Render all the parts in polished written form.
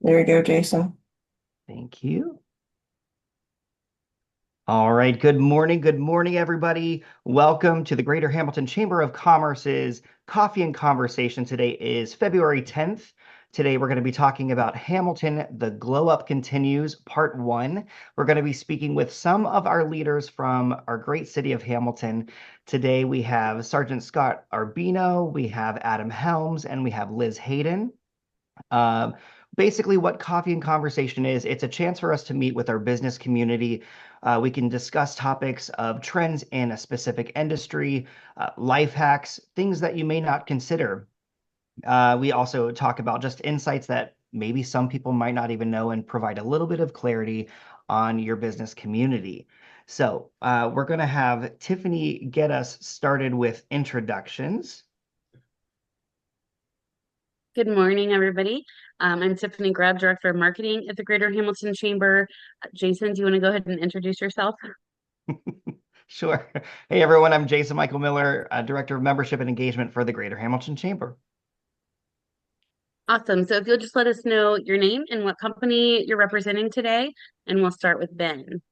There you go, Jason. Thank you. All right. Good morning. Good morning, everybody. Welcome to the Greater Hamilton Chamber of Commerce's Coffee and Conversation. Today is February 10th. Today, we're going to be talking about Hamilton, The Glow Up Continues, Part 1. We're going to be speaking with some of our leaders from our great city of Hamilton. Today, we have Sergeant Scott Arbino, we have Adam Helms, and we have Liz Hayden. Um, Basically, what Coffee and Conversation is, it's a chance for us to meet with our business community. We can discuss topics of trends in a specific industry, life hacks, things that you may not consider. We also talk about just insights that maybe some people might not even know and provide a little bit of clarity on your business community. So we're going to have Tiffany get us started with introductions. Good morning, everybody. I'm Tiffany Grab, Director of Marketing at the Greater Hamilton Chamber. Jason, do you want to go ahead and introduce yourself? Sure. Hey, everyone. I'm Jason Michael Miller, Director of Membership and Engagement for the Greater Hamilton Chamber. Awesome. So if you'll just let us know your name and what company you're representing today, and we'll start with Ben.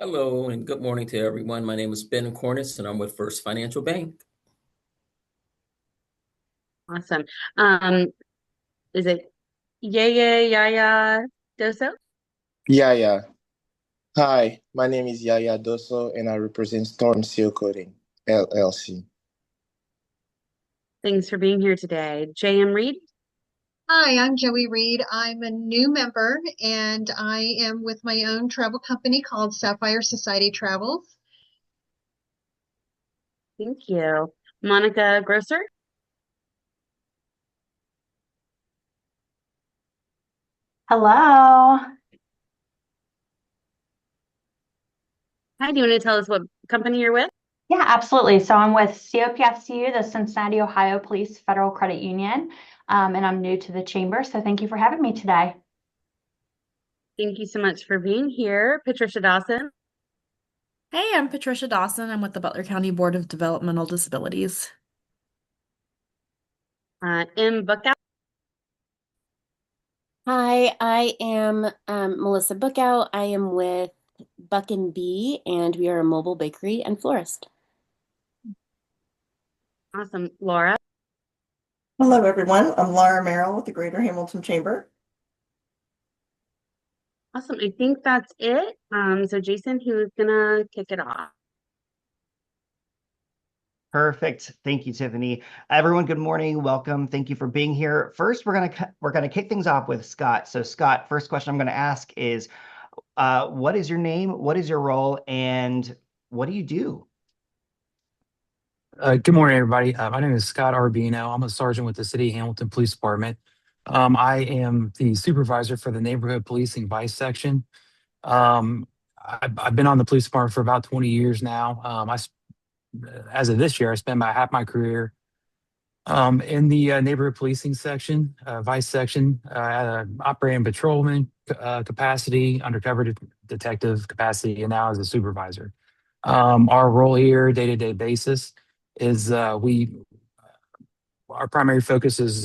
Hello and good morning to everyone. My name is Ben Cornice and I'm with First Financial Bank. Awesome. Is it Yaya Doso? Yeah. Hi, my name is Yaya Doso and I represent Storm Seal Coating, LLC. Thanks for being here today. JM Reed? Hi, I'm Joey Reed. I'm a new member and I am with my own travel company called Sapphire Society Travels. Thank you. Monica Grosser? Hello. Hi, do you want to tell us what company you're with? Yeah, absolutely. So I'm with COPFCU, the Cincinnati, Ohio Police Federal Credit Union, and I'm new to the chamber. So thank you for having me today. Thank you so much for being here. Patricia Dawson? Hey, I'm Patricia Dawson. I'm with the Butler County Board of Developmental Disabilities. M. Bookout? Hi, I am Melissa Bookout. I am with Buck and Bee, and we are a mobile bakery and florist. Awesome. Laura? Hello, everyone. I'm Laura Merrill with the Greater Hamilton Chamber. Awesome. I think that's it. So Jason, who's gonna kick it off? Perfect. Thank you, Tiffany. Everyone, good morning. Welcome. Thank you for being here. First, we're gonna kick things off with Scott. So, Scott, first question I'm going to ask is, what is your name? What is your role? And what do you do? Good morning, everybody. My name is Scott Arbino. I'm a sergeant with the City of Hamilton Police Department. I am the supervisor for the neighborhood policing vice section. I've been on the police department for about 20 years now. As of this year, I spent about half my career in the neighborhood policing section, vice section, operating patrolman capacity, undercover detective capacity, and now as a supervisor. Our role here, day-to-day basis, is our primary focus is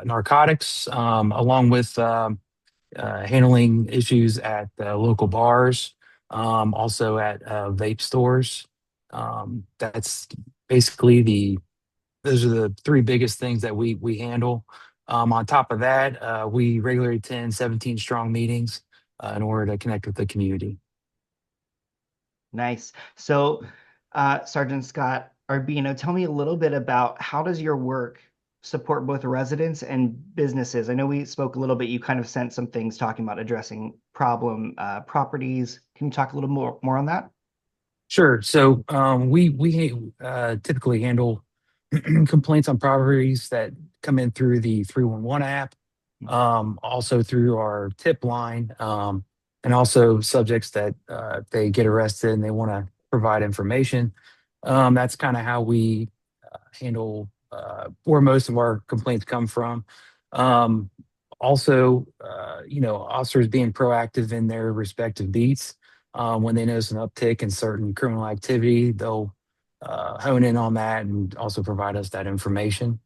narcotics, along with handling issues at local bars, also at vape stores. That's basically those are the three biggest things that we handle. On top of that, we regularly attend 17 strong meetings in order to connect with the community. Nice. So, Sergeant Scott Arbino, tell me a little bit about how does your work support both residents and businesses? I know we spoke a little bit. You kind of sent some things talking about addressing problem properties. Can you talk a little more on that? Sure. So we typically handle complaints on properties that come in through the 311 app, also through our tip line, and also subjects that they get arrested and they want to provide information. That's kind of how we handle where most of our complaints come from. Also, officers being proactive in their respective beats. When they notice an uptick in certain criminal activity, they'll hone in on that and also provide us that information.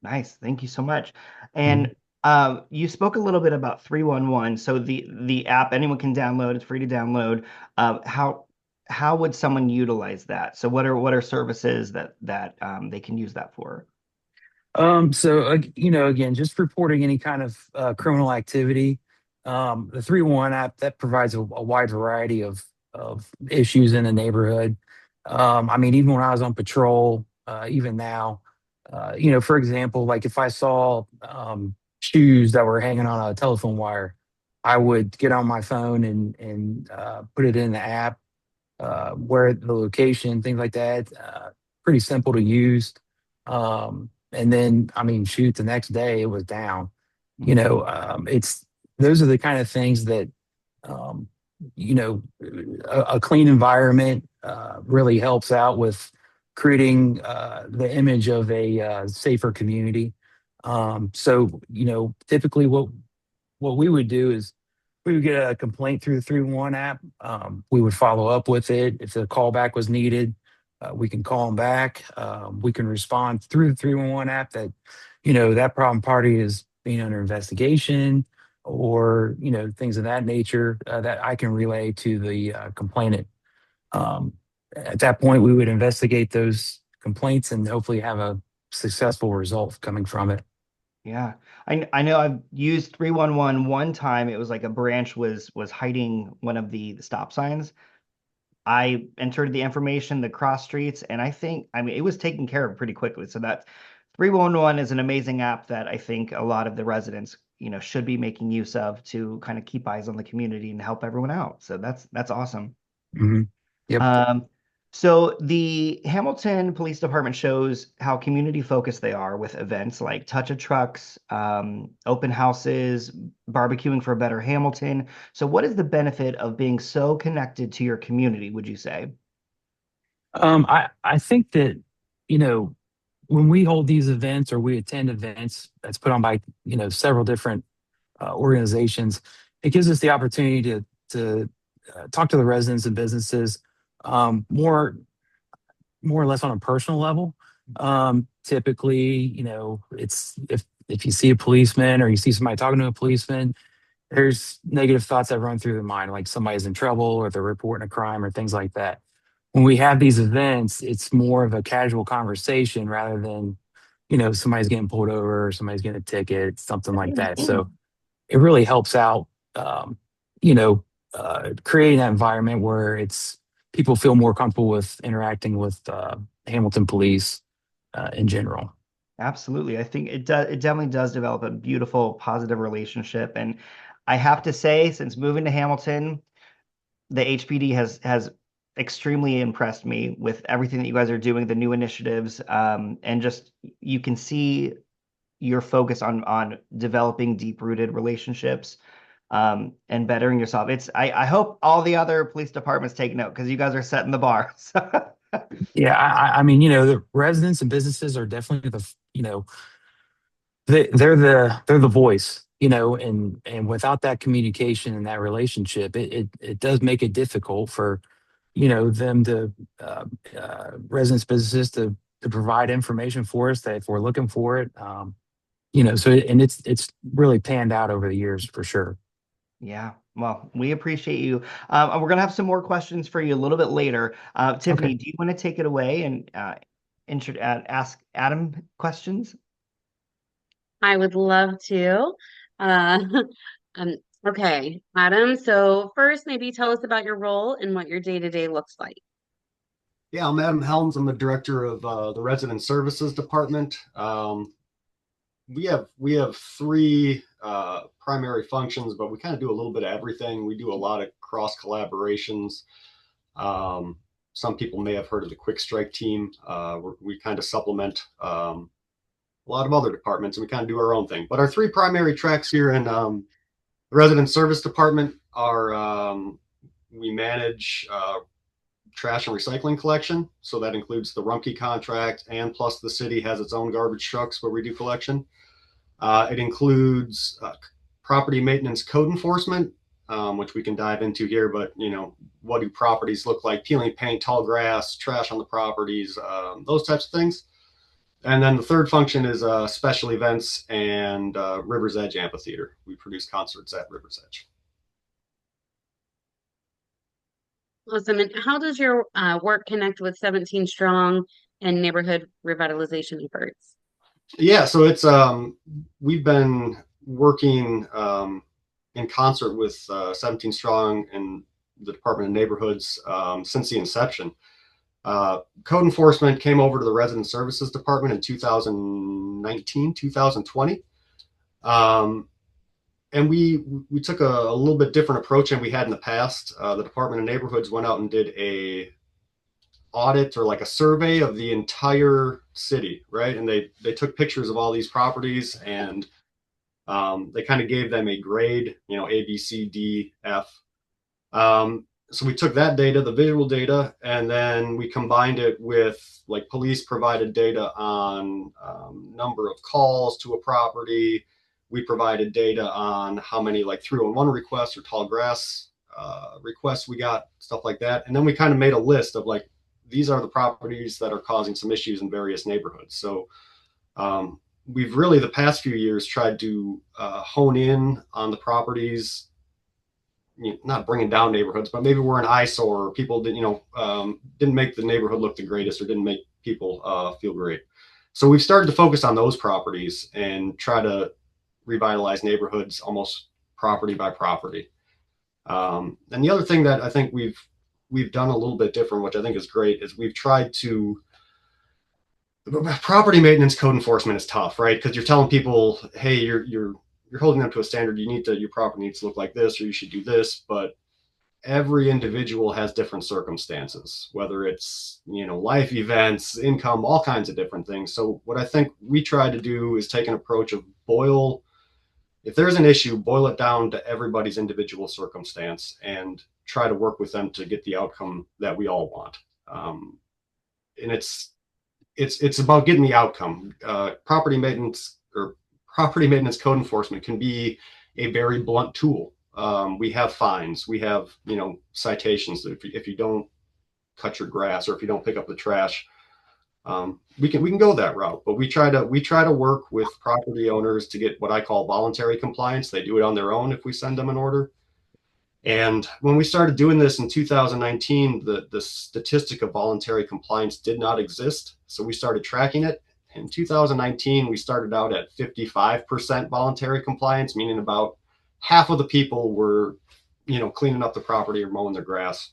Nice. Thank you so much. Mhm. And you spoke a little bit about 311. So the app anyone can download. It's free to download. How would someone utilize that? So what are services that they can use that for? Again, just reporting any kind of criminal activity. The 311 app that provides a wide variety of issues in the neighborhood. I mean, even when I was on patrol, even now, for example, like if I saw shoes that were hanging on a telephone wire, I would get on my phone and put it in the app, where the location, things like that. Pretty simple to use. And then, I mean, shoot, the next day it was down. It's those are the kind of things that, um, you know, a clean environment really helps out with creating the image of a safer community. Typically what we would do is we would get a complaint through the 311 app. We would follow up with it. If the callback was needed, we can call them back. We can respond through the 311 app that, that problem party is being under investigation or, things of that nature that I can relay to the complainant. Um, at that point, we would investigate those complaints and hopefully have a successful result coming from it. Yeah. I know I've used 311 one time. It was like a branch was hiding one of the stop signs. I entered the information, the cross streets, and I mean, it was taken care of pretty quickly. So that 311 is an amazing app that I think a lot of the residents, should be making use of to kind of keep eyes on the community and help everyone out. So that's awesome. Mhm. Yep. So the Hamilton Police Department shows how community focused they are with events like Touch of Trucks, open houses, barbecuing for a better Hamilton. So what is the benefit of being so connected to your community, would you say? I think that, you know, when we hold these events or we attend events that's put on by, several different organizations, it gives us the opportunity to talk to the residents and businesses more or less on a personal level. Typically, it's if you see a policeman or you see somebody talking to a policeman, there's negative thoughts that run through the mind, like somebody's in trouble or they're reporting a crime or things like that. When we have these events, it's more of a casual conversation rather than, somebody's getting pulled over or somebody's getting a ticket, something like that. So it really helps out, um, you know, creating that environment where it's people feel more comfortable with interacting with Hamilton police in general. Absolutely. I think it definitely does develop a beautiful, positive relationship. And I have to say, since moving to Hamilton, the HPD has extremely impressed me with everything that you guys are doing, the new initiatives, and just you can see your focus on developing deep-rooted relationships, and bettering yourself. I hope all the other police departments take note because you guys are setting the bar. Yeah, I mean, the residents and businesses are definitely they're the voice, and without that communication and that relationship, it does make it difficult for them to residents businesses to provide information for us that if we're looking for it. And it's really panned out over the years for sure. Yeah, well, we appreciate you. And we're gonna have some more questions for you a little bit later. Okay. Tiffany, do you want to take it away and ask Adam questions? I would love to. Uh, um, okay, Adam. So first, maybe tell us about your role and what your day-to-day looks like. Yeah, I'm Adam Helms. I'm the director of the Resident Services Department. We have three primary functions, but we kind of do a little bit of everything. We do a lot of cross collaborations. Some people may have heard of the Quick Strike Team. We kind of supplement a lot of other departments, and we kind of do our own thing. But our three primary tracks here in the Resident Service Department are we manage trash and recycling collection. So that includes the Rumpke contract, and plus the city has its own garbage trucks where we do collection. It includes property maintenance code enforcement. which we can dive into here. But what do properties look like? Peeling paint, tall grass, trash on the properties, those types of things. And then the third function is special events and River's Edge Amphitheater. We produce concerts at River's Edge. Awesome. And how does your work connect with 17 Strong and neighborhood revitalization efforts? Yeah, so it's we've been working in concert with 17 Strong and the Department of Neighborhoods since the inception. Code enforcement came over to the Resident Services Department in 2019, 2020. And we took a little bit different approach than we had in the past. The Department of Neighborhoods went out and did a audit or like a survey of the entire city, right? And they took pictures of all these properties, and they kind of gave them a grade, A, B, C, D, F. So we took that data, the visual data, and then we combined it with like police provided data on number of calls to a property. We provided data on how many like 311 requests or tall grass requests we got, stuff like that. And then we kind of made a list of like, these are the properties that are causing some issues in various neighborhoods. So we've really the past few years tried to hone in on the properties, not bringing down neighborhoods, but maybe we're an eyesore, or people didn't make the neighborhood look the greatest, or didn't make people feel great. So we've started to focus on those properties and try to revitalize neighborhoods almost property by property. And the other thing that I think we've done a little bit different, which I think is great, is we've tried to property maintenance code enforcement is tough, right? Because you're telling people, hey, you're holding them to a standard. Your property needs to look like this, or you should do this. But every individual has different circumstances, whether it's, life events, income, all kinds of different things. So what I think we try to do is take an approach of if there's an issue, boil it down to everybody's individual circumstance and try to work with them to get the outcome that we all want. And it's about getting the outcome. Property maintenance code enforcement can be a very blunt tool. We have fines, we have citations. If you don't cut your grass, or if you don't pick up the trash, we can go that route. But we try to work with property owners to get what I call voluntary compliance. They do it on their own if we send them an order. And when we started doing this in 2019, the statistic of voluntary compliance did not exist. So we started tracking it. In 2019, we started out at 55% voluntary compliance, meaning about half of the people were, cleaning up the property or mowing their grass.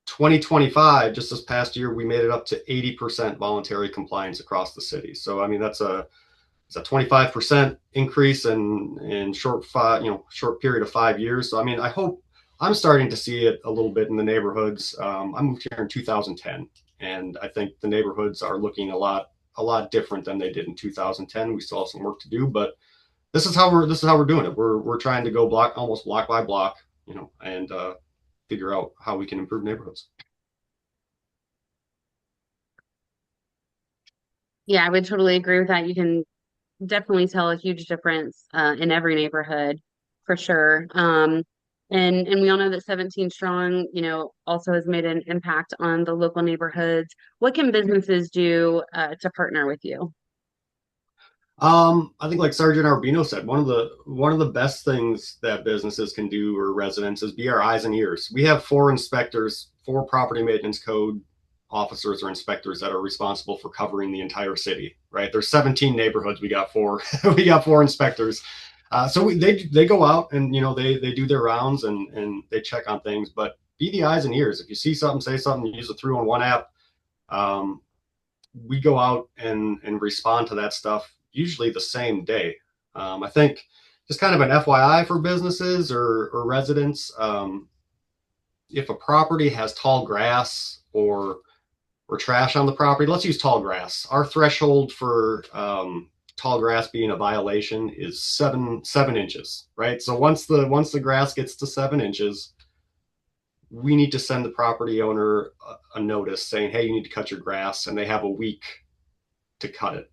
2025, just this past year, we made it up to 80% voluntary compliance across the city. So, I mean, it's a 25% increase in short period of 5 years. So, I mean, I'm starting to see it a little bit in the neighborhoods. I moved here in 2010, and I think the neighborhoods are looking a lot different than they did in 2010. We still have some work to do, but this is how we're doing it. We're trying to go almost block by block, and figure out how we can improve neighborhoods. Yeah, I would totally agree with that. You can definitely tell a huge difference in every neighborhood for sure. And we all know that 17 Strong, also has made an impact on the local neighborhoods. What can businesses do to partner with you? I think like Sergeant Arbino said, one of the best things that businesses can do, or residents, is be our eyes and ears. We have 4 inspectors, 4 property maintenance code officers or inspectors that are responsible for covering the entire city, right? There's 17 neighborhoods. We got 4 inspectors. So they go out and, they do their rounds and they check on things, but be the eyes and ears. If you see something, say something, use the 311 app. We go out and respond to that stuff usually the same day. I think just kind of an FYI for businesses or residents, if a property has tall grass or trash on the property, let's use tall grass. Our threshold for tall grass being a violation is 7 inches, right? So once the grass gets to 7 inches, we need to send the property owner a notice saying, hey, you need to cut your grass, and they have a week to cut it.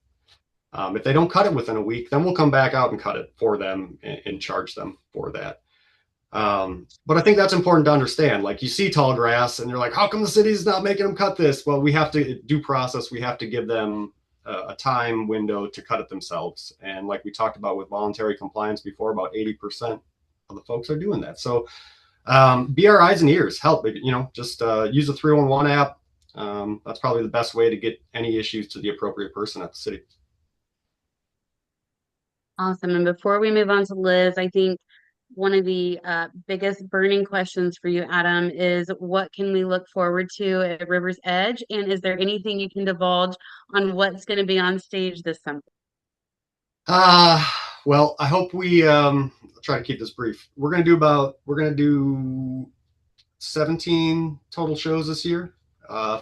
If they don't cut it within a week, then we'll come back out and cut it for them and charge them for that. But I think that's important to understand. Like, you see tall grass and you're like, how come the city's not making them cut this? Well, we have to due process. We have to give them a time window to cut it themselves. And like we talked about with voluntary compliance before, about 80% of the folks are doing that. So be our eyes and ears, help, just use the 311 app. That's probably the best way to get any issues to the appropriate person at the city. Awesome. And before we move on to Liz, I think one of the biggest burning questions for you, Adam, is what can we look forward to at River's Edge? And is there anything you can divulge on what's going to be on stage this summer? Well, I hope we try to keep this brief. We're going to do 17 total shows this year.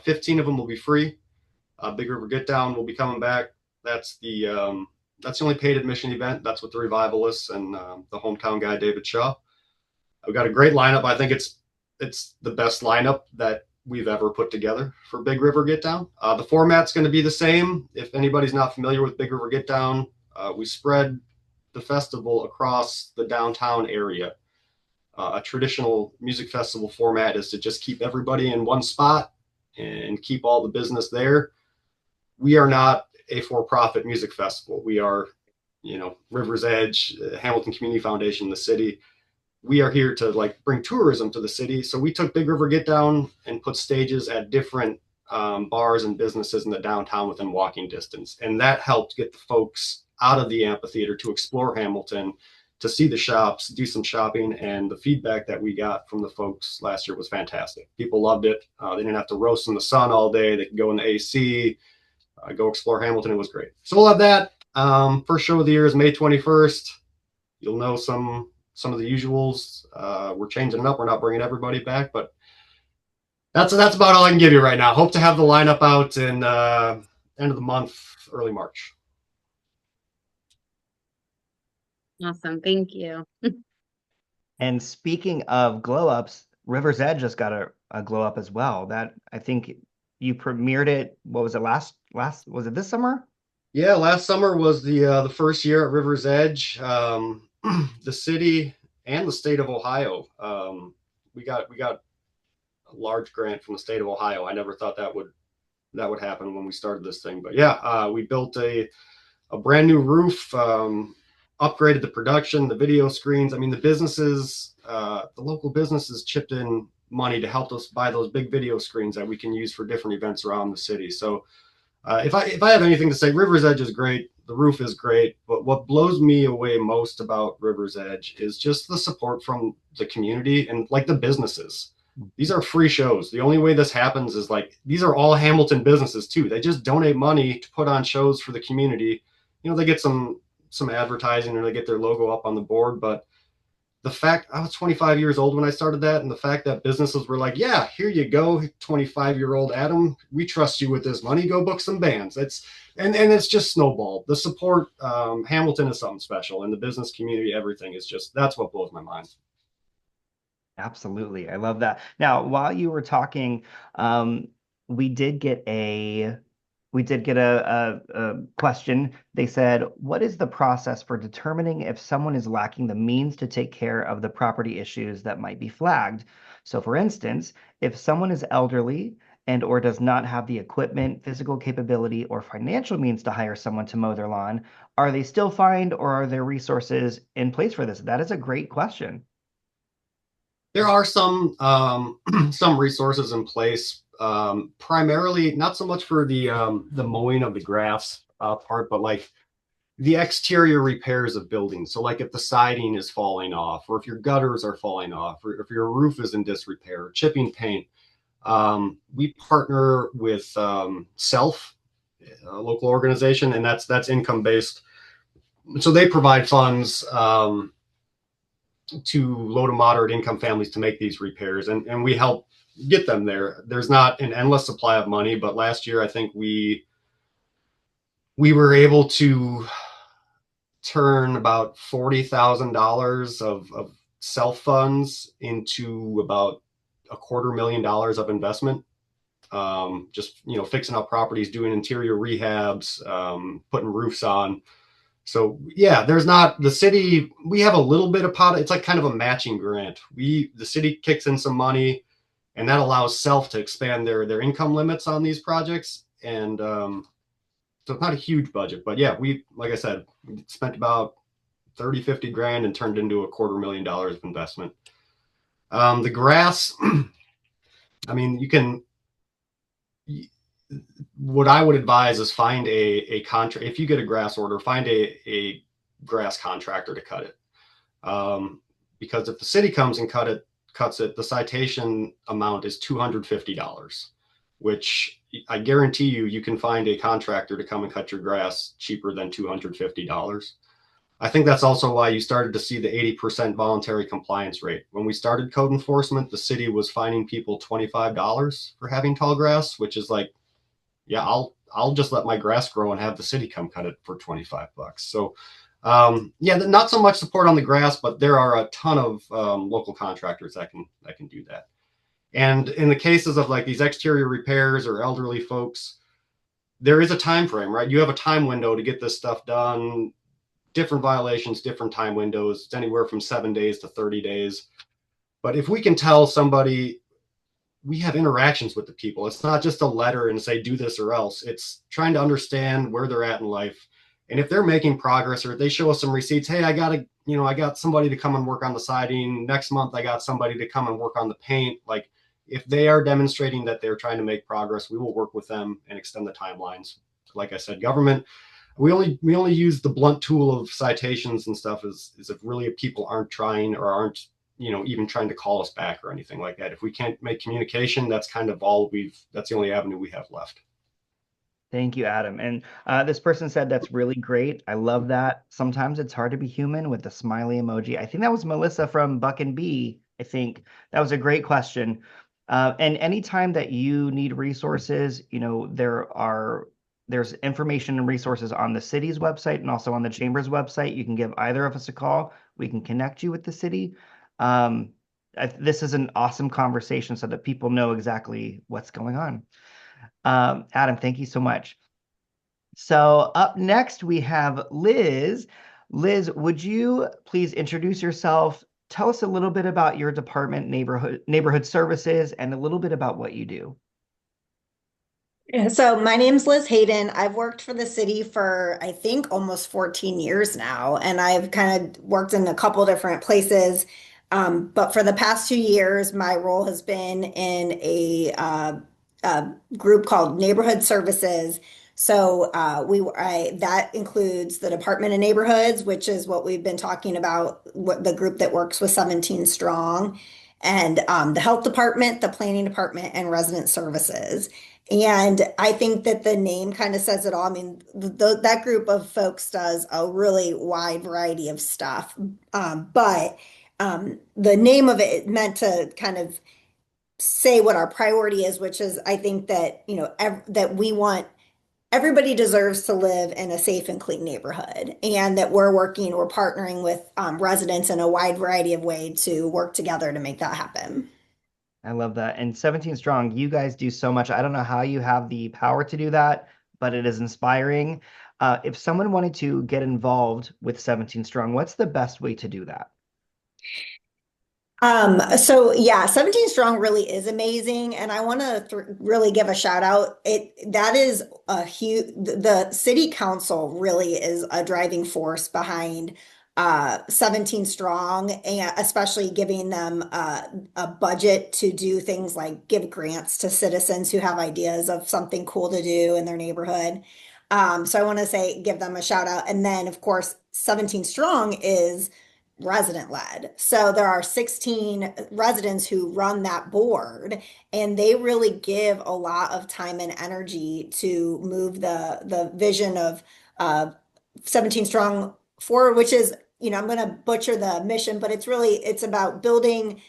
15 of them will be free. Big River Get Down will be coming back. That's the only paid admission event. That's with the Revivalists and the hometown guy, David Shaw. We've got a great lineup. I think it's the best lineup that we've ever put together for Big River Get Down. The format's going to be the same. If anybody's not familiar with Big River Get Down, we spread the festival across the downtown area. A traditional music festival format is to just keep everybody in one spot and keep all the business there. We are not a for-profit music festival. We are, River's Edge, Hamilton Community Foundation, the city. We are here to bring tourism to the city. So we took Big River Get Down and put stages at different bars and businesses in the downtown within walking distance. And that helped get the folks out of the amphitheater to explore Hamilton, to see the shops, do some shopping. And the feedback that we got from the folks last year was fantastic. People loved it. They didn't have to roast in the sun all day. They could go in the AC, go explore Hamilton. It was great. So we'll have that. First show of the year is May 21st. You'll know some of the usuals. We're changing it up. We're not bringing everybody back, but that's about all I can give you right now. Hope to have the lineup out in end of the month, early March. Awesome. Thank you. And speaking of glow ups, River's Edge just got a glow up as well. That, I think you premiered it. What was it was it this summer? Yeah, last summer was the first year at River's Edge. The city and the state of Ohio. We got a large grant from the state of Ohio. I never thought that would happen when we started this thing, but yeah, we built a brand new roof, upgraded the production, the video screens. I mean, the businesses, the local businesses chipped in money to help us buy those big video screens that we can use for different events around the city. So if I have anything to say, River's Edge is great. The roof is great. But what blows me away most about River's Edge is just the support from the community and the businesses. These are free shows. The only way this happens is these are all Hamilton businesses too. They just donate money to put on shows for the community. They get some advertising or they get their logo up on the board. But the fact, I was 25 years old when I started that, and the fact that businesses were like, yeah, here you go, 25-year-old Adam, we trust you with this money, go book some bands. It's just snowballed. The support, Hamilton is something special, and the business community, everything is just, that's what blows my mind. Absolutely. I love that. Now, while you were talking, we did get a question. They said, what is the process for determining if someone is lacking the means to take care of the property issues that might be flagged? So for instance, if someone is elderly and or does not have the equipment, physical capability, or financial means to hire someone to mow their lawn, are they still fined, or are there resources in place for this? That is a great question. There are some resources in place. Primarily not so much for the mowing of the grass part, but the exterior repairs of buildings. So if the siding is falling off, or if your gutters are falling off, or if your roof is in disrepair, chipping paint. We partner with Self, a local organization, and that's income based. So they provide funds to low to moderate income families to make these repairs, and we help get them there. There's not an endless supply of money, but last year I think we were able to turn about $40,000 of self funds into about $250,000 of investment. just, fixing up properties, doing interior rehabs, putting roofs on. So yeah, there's not the city. We have a little bit of pot. It's like kind of a matching grant. The city kicks in some money, and that allows self to expand their income limits on these projects. And so it's not a huge budget, but yeah, like I said, we spent about 30, 50 grand and turned into $250,000 of investment. The grass, I mean, what I would advise is find a contract. If you get a grass order, find a grass contractor to cut it. Because if the city comes and cuts it, the citation amount is $250, which I guarantee you can find a contractor to come and cut your grass cheaper than $250. I think that's also why you started to see the 80% voluntary compliance rate. When we started code enforcement, the city was fining people $25 for having tall grass, which is like, yeah, I'll just let my grass grow and have the city come cut it for $25. So yeah, not so much support on the grass, but there are a ton of local contractors that can do that. And in the cases of like these exterior repairs or elderly folks, there is a time frame, right? You have a time window to get this stuff done. Different violations, different time windows. It's anywhere from 7 days to 30 days. But if we can tell somebody, we have interactions with the people. It's not just a letter and say, do this or else. It's trying to understand where they're at in life. And if they're making progress or they show us some receipts, hey, I got somebody to come and work on the siding. Next month, I got somebody to come and work on the paint. Like if they are demonstrating that they're trying to make progress, we will work with them and extend the timelines. Like I said, government, we only use the blunt tool of citations and stuff is if really people aren't trying or aren't, even trying to call us back or anything like that. If we can't make communication, that's kind of that's the only avenue we have left. Thank you, Adam. And this person said that's really great. I love that. Sometimes it's hard to be human with the smiley emoji. I think that was Melissa from Buck and Bee. I think that was a great question. And anytime that you need resources, there's information and resources on the city's website and also on the chamber's website. You can give either of us a call. We can connect you with the city. This is an awesome conversation so that people know exactly what's going on. Adam, thank you so much. So up next, we have Liz. Liz, would you please introduce yourself? Tell us a little bit about your department, neighborhood services, and a little bit about what you do. Yeah, so my name's Liz Hayden. I've worked for the city for, I think, almost 14 years now, and I've kind of worked in a couple different places. But for the past 2 years, my role has been in a group called Neighborhood Services. So that includes the Department of Neighborhoods, which is what we've been talking about, what the group that works with 17 Strong, and the Health Department, the Planning Department, and Resident Services. And I think that the name kind of says it all. I mean, that group of folks does a really wide variety of stuff. But the name of it meant to kind of say what our priority is, which is I think that, that we want everybody deserves to live in a safe and clean neighborhood, and that we're partnering with residents in a wide variety of ways to work together to make that happen. I love that. And 17 Strong, you guys do so much. I don't know how you have the power to do that, but it is inspiring. If someone wanted to get involved with 17 Strong, what's the best way to do that? So yeah, 17 Strong really is amazing. And I want to really give a shout out. That is a huge, the city council really is a driving force behind 17 Strong, and especially giving them a budget to do things like give grants to citizens who have ideas of something cool to do in their neighborhood. So I want to give them a shout out. And then of course, 17 Strong is resident led. So there are 16 residents who run that board, and they really give a lot of time and energy to move the vision of 17 Strong forward, which is, I'm going to butcher the mission, but it's about building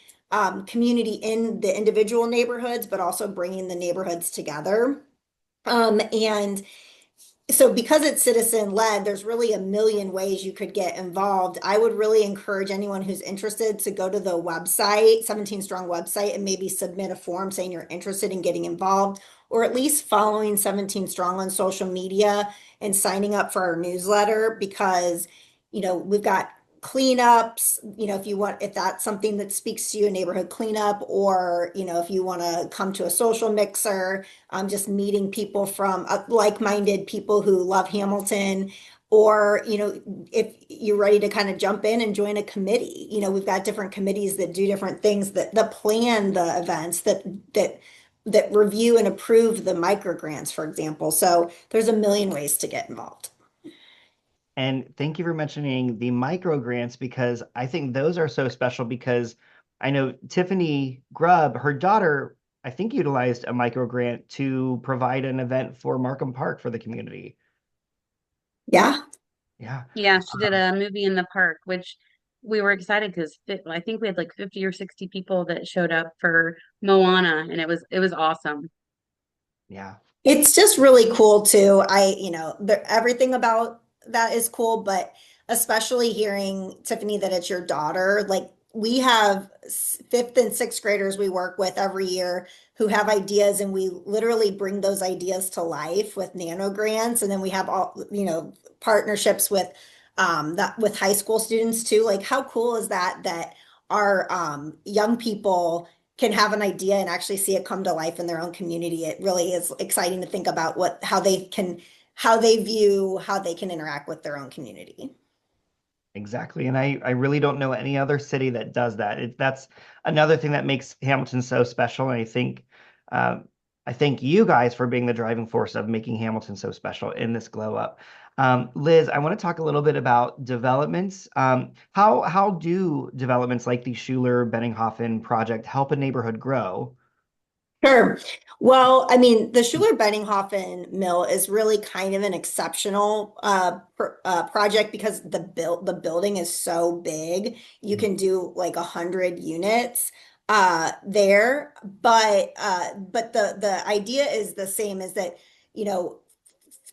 community in the individual neighborhoods, but also bringing the neighborhoods together. And so because it's citizen led, there's really a million ways you could get involved. I would really encourage anyone who's interested to go to the website, 17 Strong website, and maybe submit a form saying you're interested in getting involved, or at least following 17 Strong on social media and signing up for our newsletter because, we've got cleanups, if you want, if that's something that speaks to you, a neighborhood cleanup, or, if you want to come to a social mixer, just meeting people from like-minded people who love Hamilton, or, if you're ready to kind of jump in and join a committee, we've got different committees that do different things that plan the events that review and approve the micro grants, for example. So there's a million ways to get involved. And thank you for mentioning the micro grants because I think those are so special because I know Tiffany Grubb, her daughter, I think utilized a micro grant to provide an event for Markham Park for the community. Yeah. Yeah. Yeah, she did a movie in the park, which we were excited because I think we had like 50 or 60 people that showed up for Moana, and it was awesome. Yeah. It's just really cool too. Everything about that is cool, but especially hearing, Tiffany, that it's your daughter. Like we have fifth and sixth graders we work with every year who have ideas, and we literally bring those ideas to life with nano grants. And then we have all, partnerships with that with high school students too. Like how cool is that our young people can have an idea and actually see it come to life in their own community. It really is exciting to think about how they view, how they can interact with their own community. Exactly. And I really don't know any other city that does that. That's another thing that makes Hamilton so special. And I thank you guys for being the driving force of making Hamilton so special in this glow up. Liz, I want to talk a little bit about developments. How do developments like the Schuler Benninghofen project help a neighborhood grow? Sure. Well, I mean, the Schuler Benninghofen mill is really kind of an exceptional project because the building is so big. You can do like 100 units there, but the idea is the same. Is that you know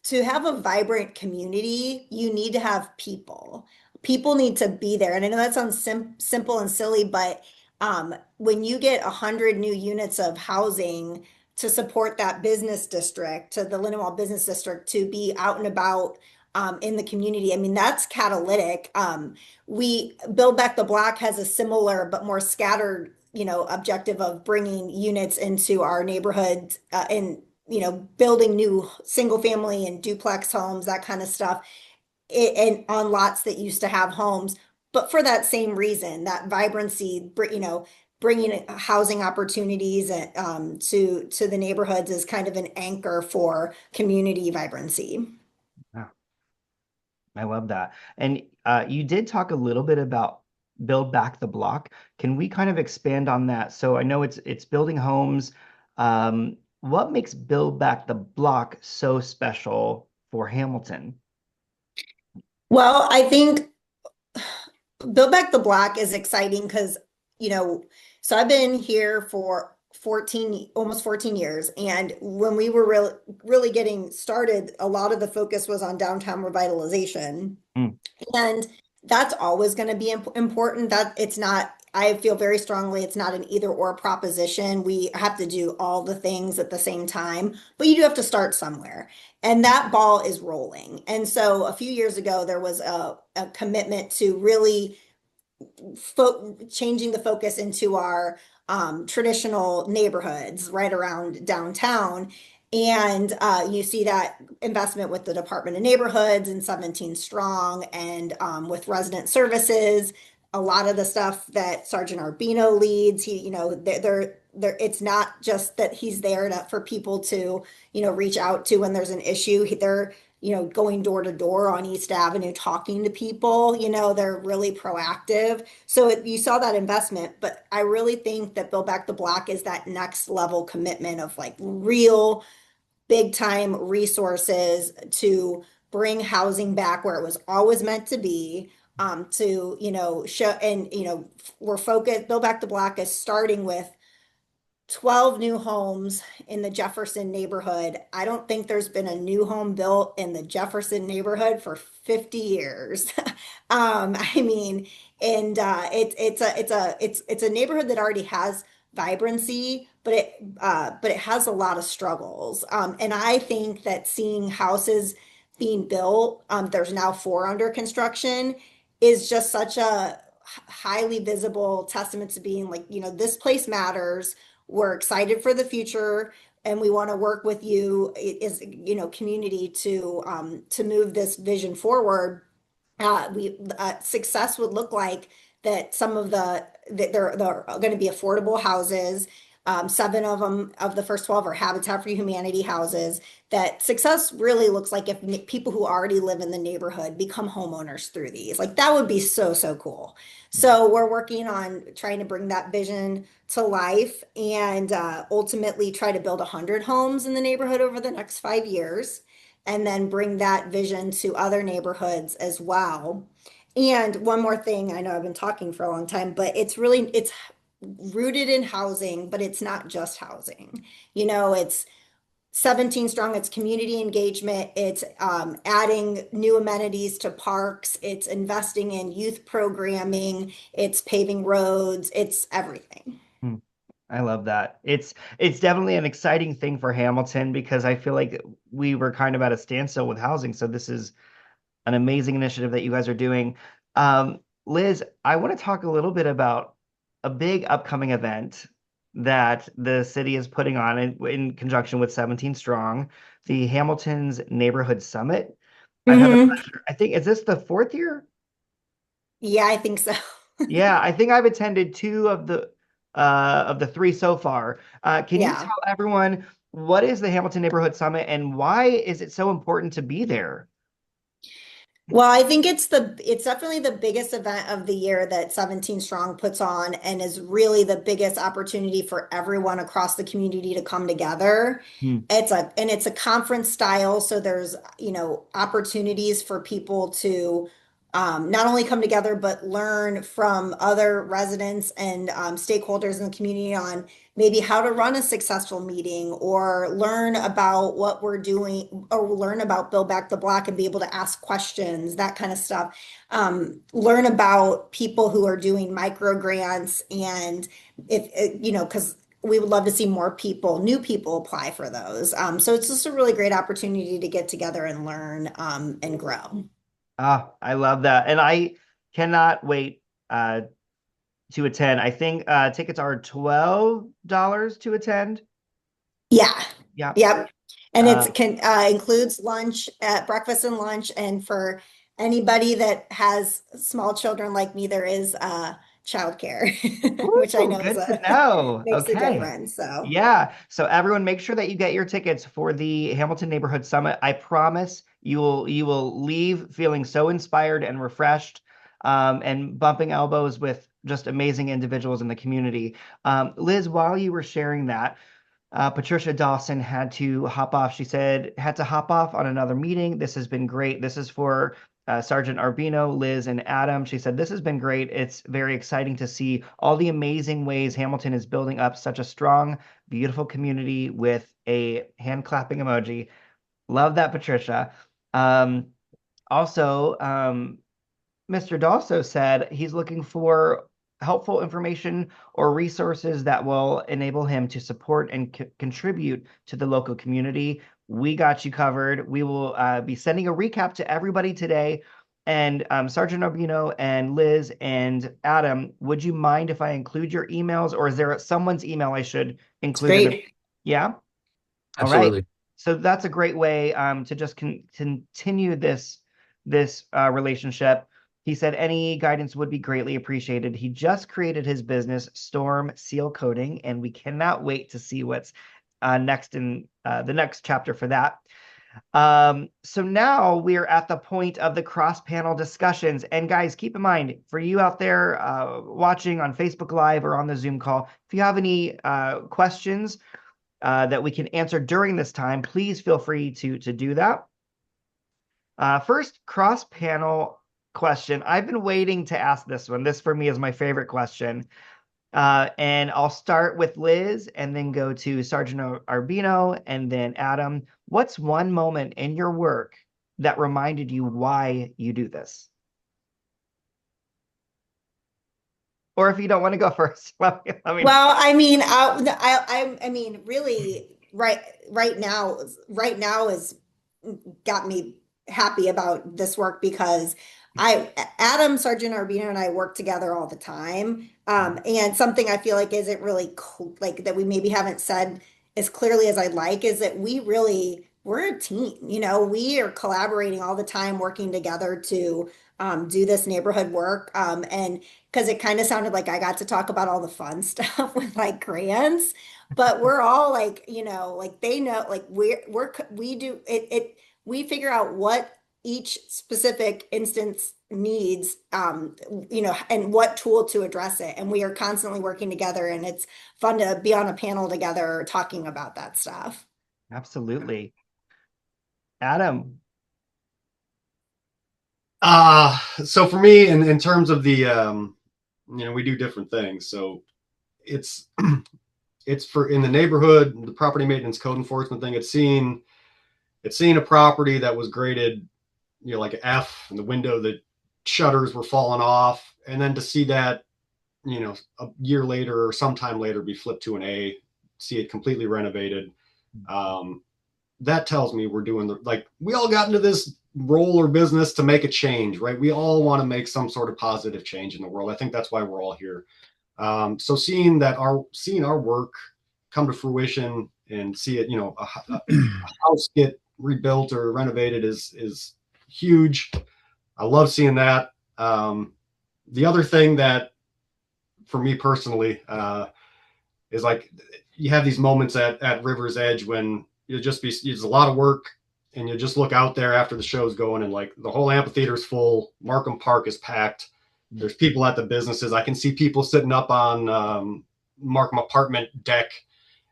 to have a vibrant community, you need to have people. People need to be there. And I know that sounds simple and silly, but when you get 100 new units of housing to support that business district, to the Lindenwold Business District, to be out and about in the community, I mean, that's catalytic. Build Back the Block has a similar but more scattered, objective of bringing units into our neighborhoods and building new single family and duplex homes, that kind of stuff, and on lots that used to have homes. But for that same reason, that vibrancy, bringing housing opportunities to the neighborhoods is kind of an anchor for community vibrancy. Yeah, I love that. And you did talk a little bit about Build Back the Block. Can we kind of expand on that? So I know it's building homes. What makes Build Back the Block so special for Hamilton? Well, I think Build Back the Block is exciting because, so I've been here for almost 14 years. And when we were really getting started, a lot of the focus was on downtown revitalization. And that's always going to be important. That it's not, I feel very strongly it's not an either or proposition. We have to do all the things at the same time, but you do have to start somewhere. And that ball is rolling. And so a few years ago, there was a commitment to really changing the focus into our traditional neighborhoods right around downtown. And you see that investment with the Department of Neighborhoods and 17 Strong, and with resident services, a lot of the stuff that Sergeant Arbino leads. It's not just that he's there for people to, reach out to when there's an issue. They're going door to door on East Avenue, talking to people, they're really proactive. So you saw that investment, but I really think that Build Back the Block is that next level commitment of like real big time resources to bring housing back where it was always meant to be, to, show, and, we're focused, Build Back the Block is starting with 12 new homes in the Jefferson neighborhood. I don't think there's been a new home built in the Jefferson neighborhood for 50 years. I mean, and it's a neighborhood that already has vibrancy, but it has a lot of struggles. And I think that seeing houses being built, there's now 4 under construction, is just such a highly visible testament to being like, this place matters. We're excited for the future, and we want to work with you as community to move this vision forward. We Success would look like that some of that they're going to be affordable houses. 7 of them of the first 12 are Habitat for Humanity houses. That success really looks like if people who already live in the neighborhood become homeowners through these. Like that would be so, so cool. So we're working on trying to bring that vision to life and ultimately try to build 100 homes in the neighborhood over the next 5 years, and then bring that vision to other neighborhoods as well. And one more thing, I know I've been talking for a long time, but it's rooted in housing, but it's not just housing. It's 17 strong, it's community engagement, it's adding new amenities to parks, it's investing in youth programming, it's paving roads, it's everything. I love that. It's definitely an exciting thing for Hamilton because I feel like we were kind of at a standstill with housing. So this is an amazing initiative that you guys are doing. Liz, I want to talk a little bit about a big upcoming event that the city is putting on in conjunction with 17 Strong, the Hamilton's Neighborhood Summit. I've had the pleasure, I think, is this the 4th year? Yeah, I think so. Yeah, I think I've attended 2 of the 3 so far. Can you Yeah. tell everyone what is the Hamilton Neighborhood Summit and why is it so important to be there? Well, I think it's definitely the biggest event of the year that 17 Strong puts on, and is really the biggest opportunity for everyone across the community to come together. Hmm. It's a conference style, so there's, opportunities for people to not only come together but learn from other residents and stakeholders in the community on maybe how to run a successful meeting, or learn about what we're doing, or learn about Build Back the Block and be able to ask questions, that kind of stuff. Learn about people who are doing micro grants, and because we would love to see more new people apply for those. So it's just a really great opportunity to get together and learn and grow. Ah, I love that. And I cannot wait to attend. I think tickets are $12 to attend. Yeah. Yeah. Yep. And Uh, includes lunch, breakfast and lunch. And for anybody that has small children like me, there is childcare, which I Ooh, know good to know. makes a Okay. difference. So Yeah. So everyone make sure that you get your tickets for the Hamilton Neighborhood Summit. I promise you will leave feeling so inspired and refreshed, and bumping elbows with just amazing individuals in the community. Liz, while you were sharing that, Patricia Dawson had to hop off. She said had to hop off on another meeting. This has been great. This is for Sergeant Arbino, Liz, and Adam. She said this has been great. It's very exciting to see all the amazing ways Hamilton is building up such a strong, beautiful community with a hand clapping emoji. Love that, Patricia. Also, Mr. Dalso said he's looking for helpful information or resources that will enable him to support and contribute to the local community. We got you covered. We will be sending a recap to everybody today. And Sergeant Arbino and Liz and Adam, would you mind if I include your emails, or is there someone's email I should it's include in the? great. Yeah. All right. Absolutely. So that's a great way to just continue this relationship. He said any guidance would be greatly appreciated. He just created his business, Storm Seal Coating, and we cannot wait to see what's next in the next chapter for that. So now we're at the point of the cross-panel discussions. And guys, keep in mind, for you out there watching on Facebook Live or on the Zoom call, if you have any questions that we can answer during this time, please feel free to do that. First cross-panel question. I've been waiting to ask this one. This for me is my favorite question. And I'll start with Liz and then go to Sergeant Arbino and then Adam. What's one moment in your work that reminded you why you do this? Or if you don't want to go first, let me know. Well, I mean, I mean, really, right now is got me happy about this work because Adam, Sergeant Arbino, and I work together all the time. And something I feel like isn't really like that we maybe haven't said as clearly as I'd like is that we're a team. You know, we are collaborating all the time, working together to do this neighborhood work. And because it kind of sounded like I got to talk about all the fun stuff with like grants, but we're all like, you know, like they know, like we do it, we figure out what each specific instance needs, you know, and what tool to address it. And we are constantly working together, and it's fun to be on a panel together talking about that stuff. Absolutely. Adam. So for me, in terms of the, you know, we do different things. So it's it's for in the neighborhood, the property maintenance code enforcement thing. It's seeing a property that was graded, you know, like an F, and the window, the shutters were falling off, and then to see that, you know, a year later or sometime later be flipped to an A, see it completely renovated. That tells me we're doing we all got into this role or business to make a change, right? We all want to make some sort of positive change in the world. I think that's why we're all here. So seeing our work come to fruition and see it, you know, a house get rebuilt or renovated is huge. I love seeing that. The other thing that for me personally is like you have these moments at River's Edge when it's a lot of work, and you just look out there after the show's going, and like the whole amphitheater's full. Markham Park is packed. There's people at the businesses. I can see people sitting up on Markham apartment deck,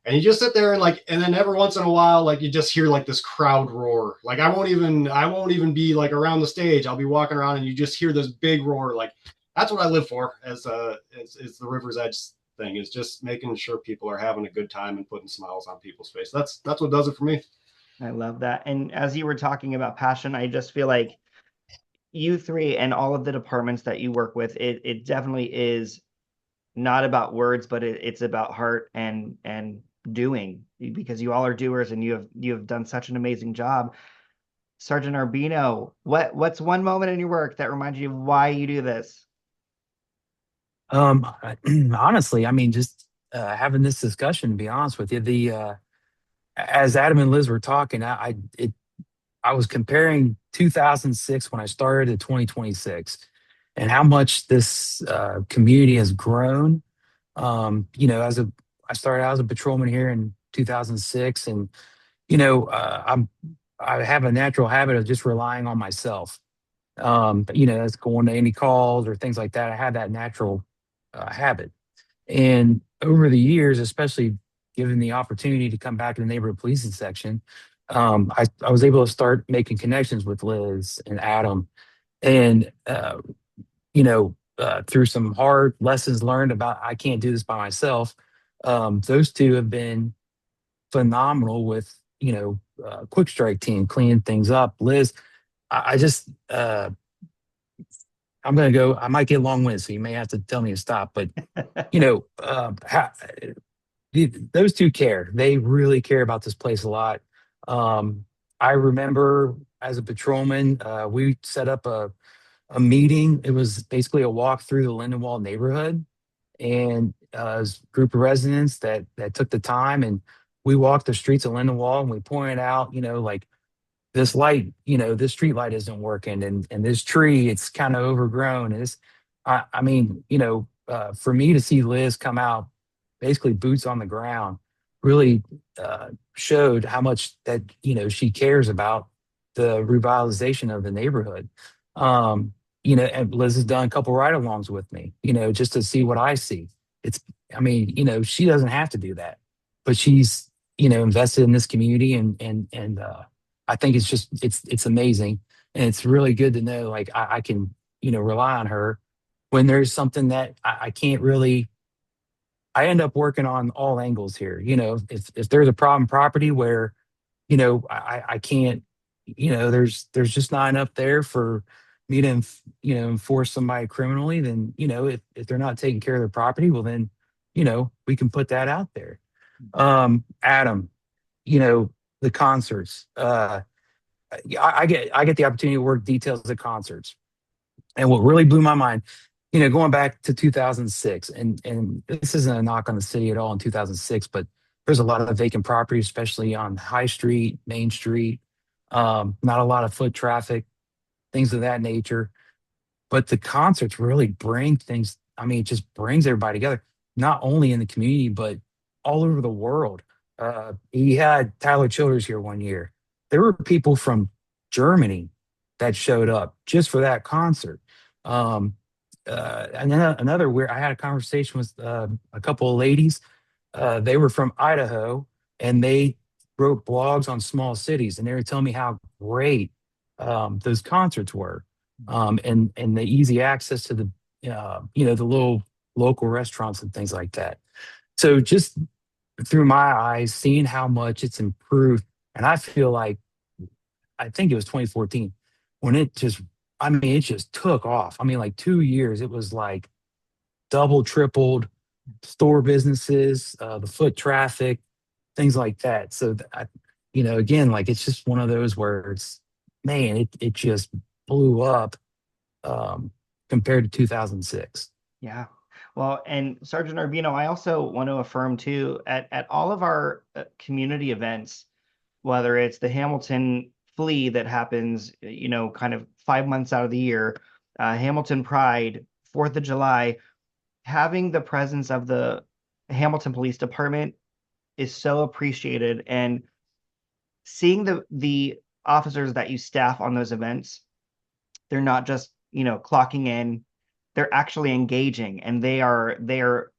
and you just sit there and then every once in a while, like you just hear like this crowd roar. Like I won't even be like around the stage. I'll be walking around, and you just hear this big roar. Like that's what I live for as the River's Edge thing, is just making sure people are having a good time and putting smiles on people's face. That's what does it for me. I love that. And as you were talking about passion, I just feel like you three and all of the departments that you work with, it definitely is not about words, but it's about heart and doing, because you all are doers and you have done such an amazing job. Sergeant Arbino, what's one moment in your work that reminds you of why you do this? Honestly, I mean, just having this discussion, to be honest with you, as Adam and Liz were talking, I was comparing 2006 when I started to 2026, and how much this community has grown. You know, I started out as a patrolman here in 2006, and you know, I have a natural habit of just relying on myself. You know, that's going to any calls or things like that. I have that natural habit. And over the years, especially given the opportunity to come back to the neighborhood policing section, I was able to start making connections with Liz and Adam. And, you know, through some hard lessons learned about I can't do this by myself, those two have been phenomenal with, you know, quick strike team cleaning things up. Liz, I just, I'm going to go, I might get long-winded, so you may have to tell me to stop, but you know, those two care. They really care about this place a lot. I remember as a patrolman, we set up a meeting. It was basically a walk through the Lindenwald neighborhood, and it was a group of residents that took the time, and we walked the streets of Lindenwald, and we pointed out, you know, like this light, you know, this street light isn't working, and this tree, it's kind of overgrown. And I mean, you know, for me to see Liz come out, basically boots on the ground, really showed how much that, you know, she cares about the revitalization of the neighborhood. You know, and Liz has done a couple ride-alongs with me, you know, just to see what I see. I mean, you know, she doesn't have to do that, but she's, you know, invested in this community, and I think it's amazing, and it's really good to know like I can, you know, rely on her when there's something that I can't really I end up working on all angles here. If there's a problem property where, I can't, there's just not enough there for me to, enforce somebody criminally, then, if they're not taking care of their property, well, then, we can put that out there. Adam, the concerts. I get the opportunity to work details of concerts. And what really blew my mind, going back to 2006, and this isn't a knock on the city at all in 2006, but there's a lot of vacant property, especially on High Street, Main Street, not a lot of foot traffic, things of that nature. But the concerts really bring things, I mean, it just brings everybody together, not only in the community, but all over the world. He had Tyler Childers here one year. There were people from Germany that showed up just for that concert. And then another where I had a conversation with a couple of ladies. They were from Idaho and they wrote blogs on small cities, and they were telling me how great those concerts were, and the easy access to the the little local restaurants and things like that. So just through my eyes, seeing how much it's improved, and I feel like I think it was 2014 when it just took off. I mean, like 2 years, it was like double, tripled store businesses, the foot traffic, things like that. So, again, like it's just one of those where man, it just blew up compared to 2006. Yeah. Well, and Sergeant Arbino, I also want to affirm too, at all of our community events, whether it's the Hamilton Flea that happens, kind of 5 months out of the year, Hamilton Pride, 4th of July, having the presence of the Hamilton Police Department is so appreciated. And seeing the officers that you staff on those events, they're not just, clocking in, they're actually engaging, and they are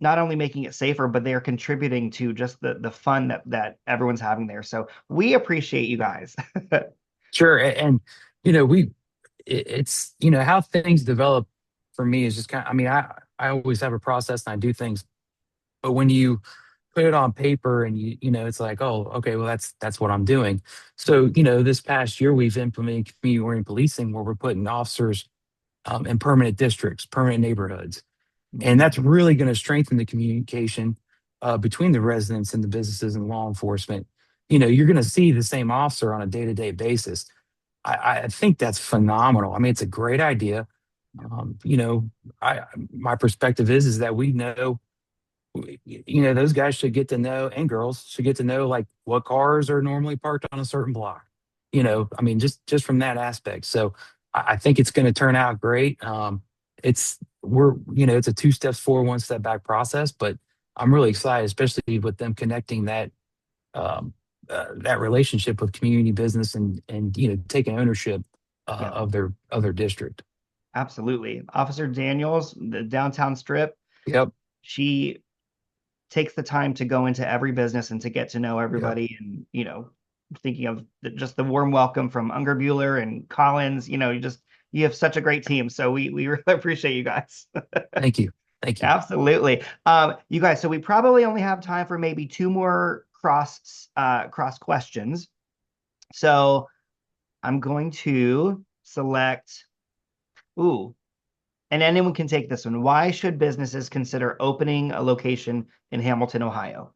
not only making it safer, but they are contributing to just the fun that everyone's having there. So we appreciate you guys. Sure. And, it's, how things develop for me is just I mean, I always have a process and I do things, but when you put it on paper and it's like, oh, okay, well, that's what I'm doing. So, this past year we've implemented community oriented policing where we're putting officers in permanent districts, permanent neighborhoods. And that's really going to strengthen the communication between the residents and the businesses and law enforcement. You're going to see the same officer on a day-to-day basis. I think that's phenomenal. I mean, it's a great idea. My perspective is that we know, those guys should get to know, and girls should get to know, like what cars are normally parked on a certain block. I mean, just from that aspect. So I think it's going to turn out great. It's a 2 steps forward, 1 step back process, but I'm really excited, especially with them connecting that relationship with community business and taking ownership of their district. Absolutely. Officer Daniels, the downtown strip. Yep. She takes the time to go into every business and to get to know everybody. Yep. And, thinking of just the warm welcome from Unger Bueller and Collins, you have such a great team. So we really appreciate you guys. Thank you. Thank you. Absolutely. You guys, so we probably only have time for maybe 2 more cross questions. So I'm going to select, and anyone can take this one. Why should businesses consider opening a location in Hamilton, Ohio?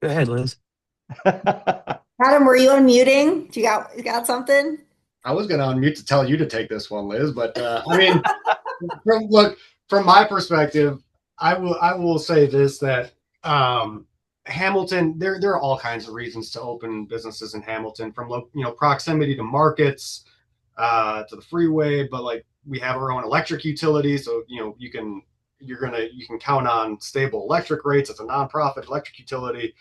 Go ahead, Liz. Adam, were you unmuting? You got something? I was going to unmute to tell you to take this one, Liz, but I mean, from my perspective, I will say this, that Hamilton, there are all kinds of reasons to open businesses in Hamilton, from proximity to markets, to the freeway, but like we have our own electric utility, so you can count on stable electric rates. It's a nonprofit electric utility.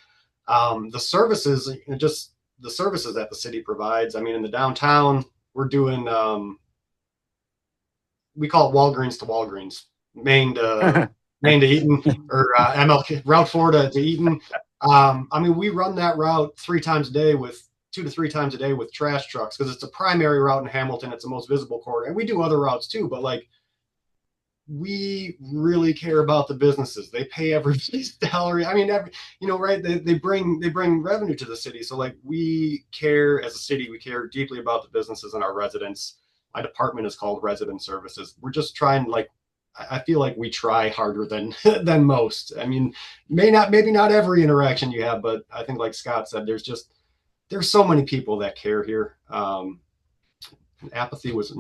The services that the city provides. I mean, in the downtown, we're doing we call it Walgreens to Walgreens, Main to Eaton, or MLK Route 4 to Eaton. I mean, we run that route 3 times a day with 2 to 3 times a day with trash trucks, because it's a primary route in Hamilton. It's the most visible corridor, and we do other routes too. But like, we really care about the businesses. They pay everybody's salary. I mean, right? They bring revenue to the city. So like we care as a city, we care deeply about the businesses and our residents. My department is called Resident Services. We're just trying, like, I feel like we try harder than than most. I mean, maybe not every interaction you have, but I think like Scott said, there's so many people that care here. Apathy was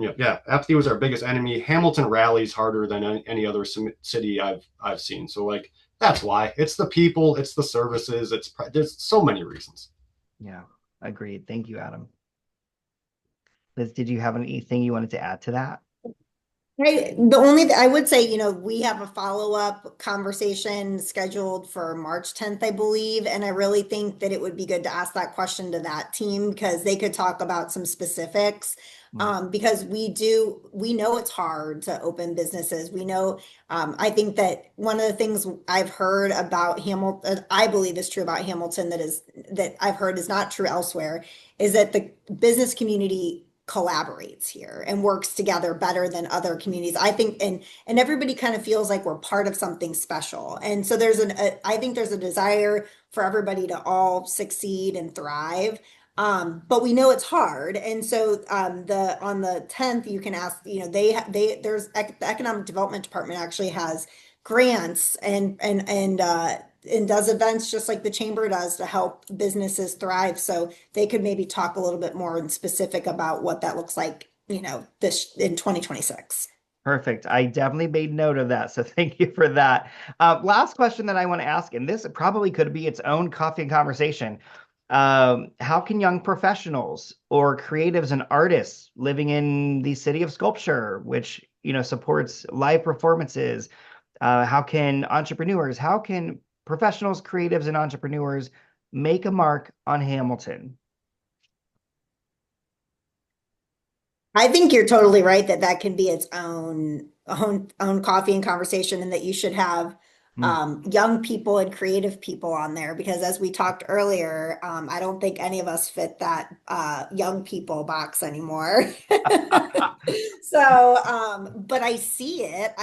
apathy was our biggest enemy. Hamilton rallies harder than any other city I've seen. So like that's why. It's the people, it's the services, there's so many reasons. Yeah, agreed. Thank you, Adam. Liz, did you have anything you wanted to add to that? The only I would say, we have a follow-up conversation scheduled for March 10th, I believe, and I really think that it would be good to ask that question to that team because they could talk about some specifics. Because we know it's hard to open businesses. We know, I think that one of the things I've heard about Hamilton, I believe is true about Hamilton that I've heard is not true elsewhere, is that the business community collaborates here and works together better than other communities. I think, and everybody kind of feels like we're part of something special. And so I think there's a desire for everybody to all succeed and thrive. But we know it's hard. And so on the 10th, you can ask, there's the Economic Development Department actually has grants and does events just like the chamber does to help businesses thrive. So they could maybe talk a little bit more in specific about what that looks like, this in 2026. Perfect. I definitely made note of that. So thank you for that. Last question that I want to ask, and this probably could be its own coffee and conversation. How can young professionals or creatives and artists living in the city of Sculpture, which, supports live performances, how can professionals, creatives, and entrepreneurs make a mark on Hamilton? I think you're totally right that can be its own coffee and conversation, and that you should have young people and creative people on there because as we talked earlier, I don't think any of us fit that young people box anymore. So, but I see it.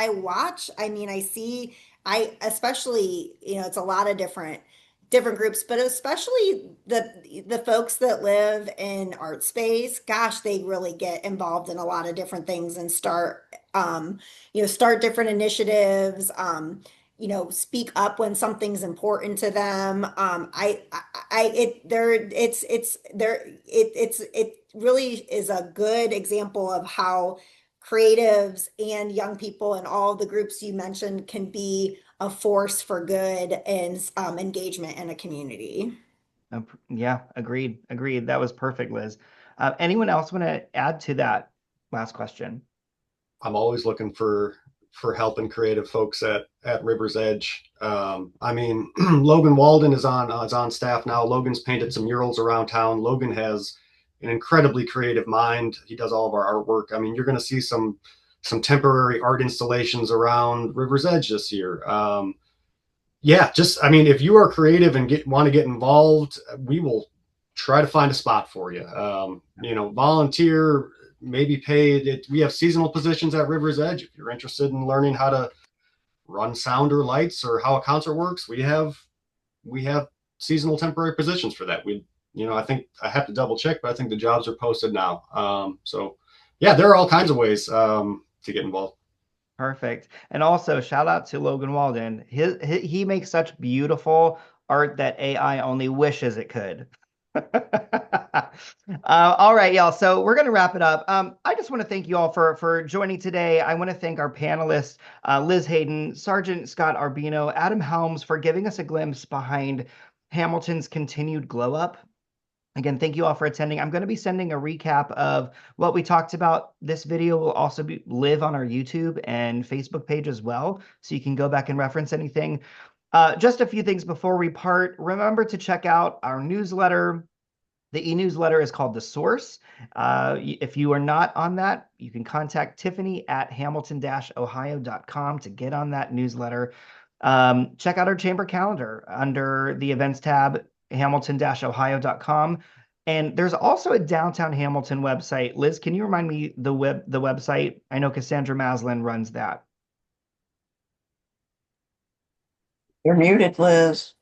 I especially, it's a lot of different groups, but especially the folks that live in art space, gosh, they really get involved in a lot of different things and start different initiatives, speak up when something's important to them. It really is a good example of how creatives and young people and all the groups you mentioned can be a force for good and engagement in a community. Yeah, agreed. That was perfect, Liz. Anyone else want to add to that last question? I'm always looking for helping creative folks at River's Edge. Logan Walden is on staff now. Logan's painted some murals around town. Logan has an incredibly creative mind. He does all of our artwork. You're going to see some temporary art installations around River's Edge this year. If you are creative and want to get involved, we will try to find a spot for you. Volunteer, maybe paid. We have seasonal positions at River's Edge. If you're interested in learning how to run sound or lights or how a concert works, we have seasonal temporary positions for that. I think I have to double check, but I think the jobs are posted now. There are all kinds of ways to get involved. Perfect. And also shout out to Logan Walden. He makes such beautiful art that AI only wishes it could. All right, y'all. So we're going to wrap it up. I just want to thank you all for joining today. I want to thank our panelists, Liz Hayden, Sergeant Scott Arbino, Adam Helms, for giving us a glimpse behind Hamilton's continued glow up. Again, thank you all for attending. I'm going to be sending a recap of what we talked about. This video will also live on our YouTube and Facebook page as well, so you can go back and reference anything. Just a few things before we part. Remember to check out our newsletter. The e-newsletter is called The Source. If you are not on that, you can contact Tiffany at hamilton-ohio.com to get on that newsletter. Check out our chamber calendar under the events tab, hamilton-ohio.com. And there's also a downtown Hamilton website. Liz, can you remind me the website? I know Cassandra Maslin runs that. You're muted, Liz.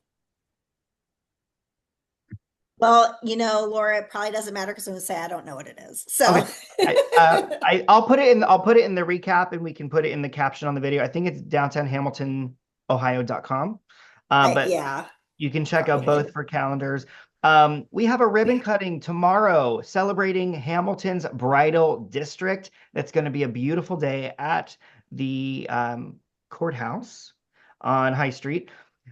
Well, Laura, it probably doesn't matter because I'm going to say I don't know what it is. So Okay. I'll put it in the recap, and we can put it in the caption on the video. I think it's downtownhamiltonohio.com. But yeah, you can check out probably. both for calendars. We have a ribbon cutting tomorrow celebrating Hamilton's bridal district. That's going to be a beautiful day at the courthouse on High Street.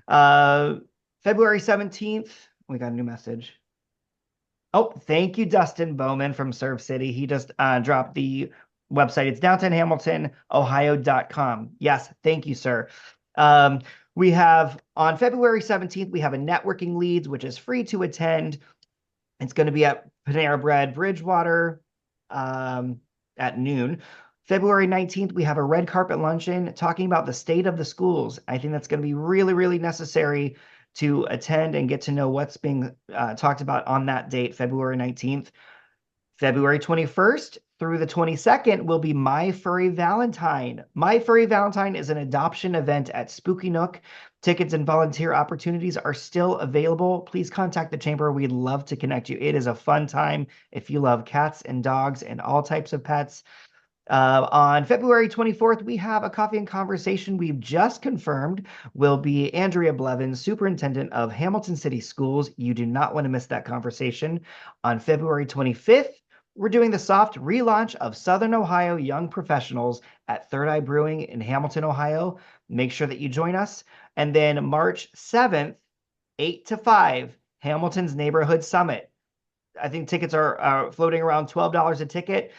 February 17th, we got a new message. Oh, thank you, Dustin Bowman from Serve City. He just dropped the website. It's downtownhamiltonohio.com. Yes, thank you, sir. We have on February 17th, we have a networking leads, which is free to attend. It's going to be at Panera Bread Bridgewater at noon. February 19th, we have a red carpet luncheon talking about the state of the schools. I think that's going to be really, really necessary to attend and get to know what's being talked about on that date, February 19th. February 21st through the 22nd will be My Furry Valentine. My Furry Valentine is an adoption event at Spooky Nook. Tickets and volunteer opportunities are still available. Please contact the chamber. We'd love to connect you. It is a fun time if you love cats and dogs and all types of pets. On February 24th, we have a coffee and conversation we've just confirmed will be Andrea Blevins, Superintendent of Hamilton City Schools. You do not want to miss that conversation. On February 25th, we're doing the soft relaunch of Southern Ohio Young Professionals at Third Eye Brewing in Hamilton, Ohio. Make sure that you join us. And then March 7th, 8 to 5, Hamilton's Neighborhood Summit. I think tickets are floating around $12 a ticket.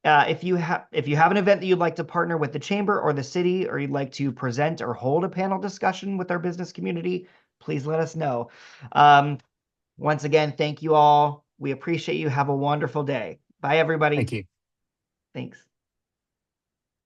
If you have an event that you'd like to partner with the chamber or the city, or you'd like to present or hold a panel discussion with our business community, please let us know. Once again, thank you all. We appreciate you. Have a wonderful day. Bye, everybody. Thank you. Thanks.